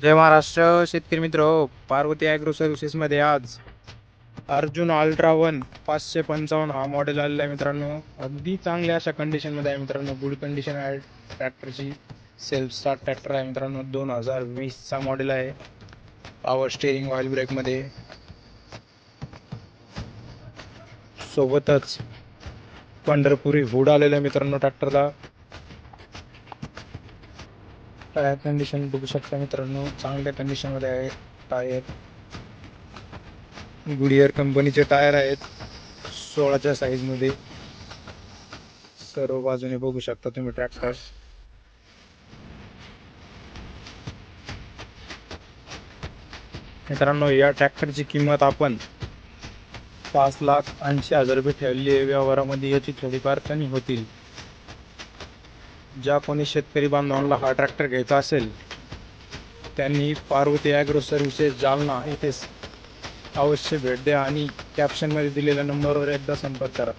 जय महाराष्ट्र शेतकरी मित्र हो. पार्वती ॲग्रो सर्व्हिसेसमध्ये आज अर्जुन अल्ट्रा 555 हा मॉडेल आलेला आहे मित्रांनो. अगदी चांगल्या अशा कंडिशनमध्ये आहे मित्रांनो. गुड कंडिशन आहे ट्रॅक्टरची. सेल्फ स्टार्ट ट्रॅक्टर आहे मित्रांनो. 2020चा मॉडेल आहे. पॉवर स्टेरिंग ऑइल ब्रेकमध्ये. सोबतच पंढरपुरी हुड आलेला आहे मित्रांनो ट्रॅक्टरला. टायर कंडिशन बघू शकता मित्रांनो, चांगल्या कंडिशनमध्ये आहे टायर. गुडियर कंपनीचे टायर आहेत 16च्या साईजमध्ये. सर्व बाजूने बघू शकता तुम्ही ट्रॅक्टर. मित्रांनो, या ट्रॅक्टरची किंमत आपण 5,80,000 रुपये ठेवली आहे. व्यवहारामध्ये याची थोडीफार कमी होतील. ज्या कोणी शेतकरी बांधवांना हा ट्रॅक्टर घ्यायचा असेल त्यांनी पार्वती ॲग्रो सर्व्हिसेस जालना येथे अवश्य भेट द्या आणि कॅप्शनमध्ये दिलेल्या नंबरवर एकदा संपर्क करा.